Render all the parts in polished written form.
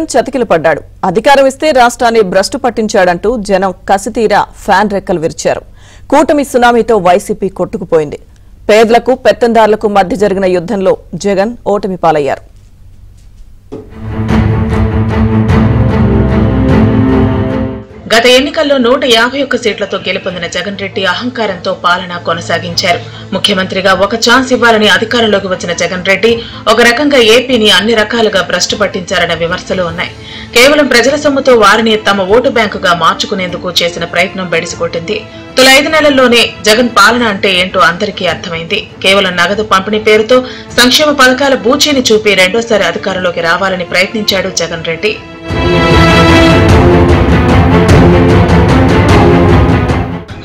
చతికిల పడ్డాడు. అధికారం ఇస్తే రాష్ట్రాన్ని భ్రష్టు పట్టించాడంటూ జనం కసితీరా ఫ్యాన్ రెక్కలు విరిచారు. కూటమి సునామీతో వైసీపీ కొట్టుకుపోయింది. పేదలకు పెత్తందారులకు మధ్య జరిగిన యుద్ధంలో జగన్ ఓటమి పాలయ్యారు. గత ఎన్నికల్లో 151 సీట్లతో గెలుపొందిన జగన్ రెడ్డి అహంకారంతో పాలన కొనసాగించారు. ముఖ్యమంత్రిగా ఒక ఛాన్స్ ఇవ్వాలని అధికారంలోకి వచ్చిన జగన్ రెడ్డి ఒక రకంగా ఏపీని అన్ని రకాలుగా భ్రష్టు పట్టించారన్న విమర్శలు ఉన్నాయి. కేవలం ప్రజల సొమ్ముతో వారిని తమ ఓటు బ్యాంకుగా మార్చుకునేందుకు చేసిన ప్రయత్నం బెడిసికొట్టింది. తొలి 5 నెలల్లోనే జగన్ పాలన అంటే ఏంటో అందరికీ అర్థమైంది. కేవలం నగదు పంపిణీ పేరుతో సంక్షేమ పథకాల బూచీని చూపి రెండోసారి అధికారంలోకి రావాలని ప్రయత్నించాడు జగన్ రెడ్డి.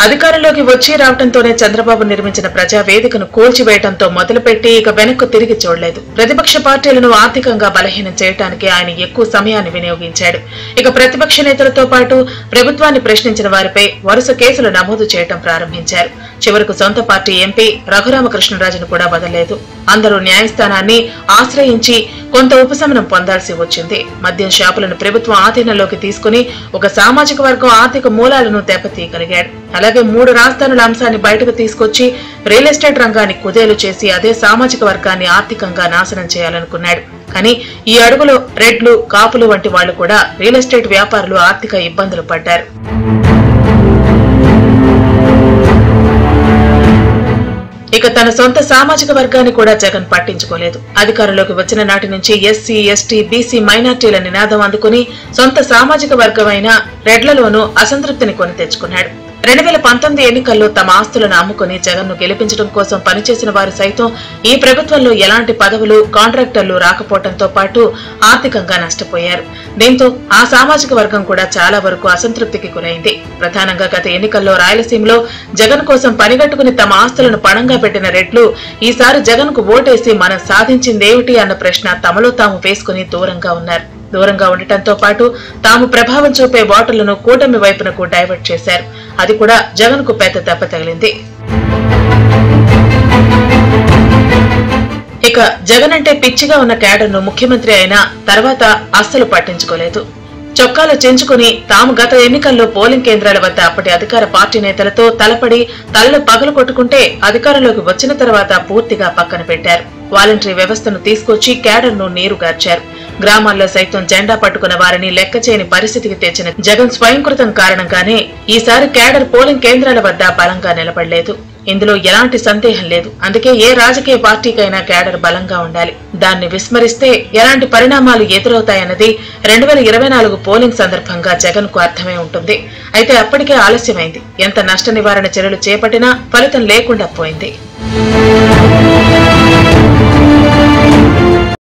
అధికారంలోకి వచ్చి రావడంతోనే చంద్రబాబు నిర్మించిన ప్రజావేదికను కూల్చివేయడంతో మొదలుపెట్టి ఇక వెనక్కు తిరిగి చూడలేదు. ప్రతిపక్ష పార్టీలను ఆర్థికంగా బలహీనం చేయడానికి ఆయన ఎక్కువ సమయాన్ని వినియోగించాడు. ఇక ప్రతిపక్ష నేతలతో పాటు ప్రభుత్వాన్ని ప్రశ్నించిన వారిపై వరుస కేసులు నమోదు చేయడం ప్రారంభించారు. చివరకు సొంత పార్టీ ఎంపీ రఘురామకృష్ణరాజును కూడా వదలలేదు. అందరూ న్యాయస్థానాన్ని ఆశ్రయించి కొంత ఉపశమనం పొందాల్సి వచ్చింది. మద్యం షాపులను ప్రభుత్వం ఆధీనంలోకి తీసుకుని ఒక సామాజిక వర్గం ఆర్థిక మూలాలను దెబ్బతీయగలిగాడు. అలాగే 3 రాజధానుల అంశాన్ని బయటకు తీసుకొచ్చి రియల్ ఎస్టేట్ రంగాన్ని కుదేలు చేసి అదే సామాజిక వర్గాన్ని ఆర్థికంగా నాశనం చేయాలనుకున్నాడు. కానీ ఈ అడుగులో రెడ్లు, కాపులు వంటి వాళ్లు కూడా రియల్ ఎస్టేట్ వ్యాపారులు ఆర్థిక ఇబ్బందులు పడ్డారు. ఇక తన సొంత సామాజిక వర్గాన్ని కూడా జగన్ పట్టించుకోలేదు. అధికారంలోకి వచ్చిన నాటి నుంచి ఎస్సీ, ఎస్టీ, బీసీ, మైనార్టీల నినాదం అందుకుని సొంత సామాజిక వర్గమైన రెడ్లలోనూ అసంతృప్తిని కొని తెచ్చుకున్నాడు. 2019 ఎన్నికల్లో తమ ఆస్తులను అమ్ముకుని జగన్ ను గెలిపించడం కోసం పనిచేసిన వారు సైతం ఈ ప్రభుత్వంలో ఎలాంటి పదవులు, కాంట్రాక్టర్లు రాకపోవడంతో పాటు ఆర్థికంగా నష్టపోయారు. దీంతో ఆ సామాజిక వర్గం కూడా చాలా వరకు అసంతృప్తికి గురైంది. ప్రధానంగా గత ఎన్నికల్లో రాయలసీమలో జగన్ కోసం పనిగట్టుకుని తమ ఆస్తులను పణంగా పెట్టిన రెడ్లు ఈసారి జగన్ కు ఓటేసి మనం సాధించిందేమిటి అన్న ప్రశ్న తమలో తాము వేసుకుని దూరంగా ఉన్నారు. దూరంగా ఉండటంతో పాటు తాము ప్రభావం చూపే ఓటర్లను కూటమి వైపునకు డైవర్ట్ చేశారు. అది కూడా జగన్ కు పెద్ద దెబ్బ తగిలింది. ఇక జగన్ అంటే పిచ్చిగా ఉన్న క్యాడర్ ను ముఖ్యమంత్రి అయిన తర్వాత అస్సలు పట్టించుకోలేదు. చొక్కాలు చెంచుకుని తాము గత ఎన్నికల్లో పోలింగ్ కేంద్రాల వద్ద అప్పటి అధికార పార్టీ నేతలతో తలపడి తలలు పగలు కొట్టుకుంటే అధికారంలోకి వచ్చిన తర్వాత పూర్తిగా పక్కన పెట్టారు. వాలంటరీ వ్యవస్థను తీసుకొచ్చి క్యాడర్ ను నీరుగార్చారు. గ్రామాల్లో సైతం జెండా పట్టుకున్న వారిని లెక్క చేయని పరిస్థితికి తెచ్చిన జగన్ స్వయంకృతం కారణంగానే ఈసారి క్యాడర్ పోలింగ్ కేంద్రాల వద్ద బలంగా నిలబడలేదు. ఇందులో ఎలాంటి సందేహం లేదు. అందుకే ఏ రాజకీయ పార్టీకైనా క్యాడర్ బలంగా ఉండాలి. దాన్ని విస్మరిస్తే ఎలాంటి పరిణామాలు ఎదురవుతాయన్నది 2024 పోలింగ్ సందర్భంగా జగన్ కు అర్థమై ఉంటుంది. అయితే అప్పటికే ఆలస్యమైంది. ఎంత నష్ట నివారణ చర్యలు చేపట్టినా ఫలితం లేకుండా పోయింది.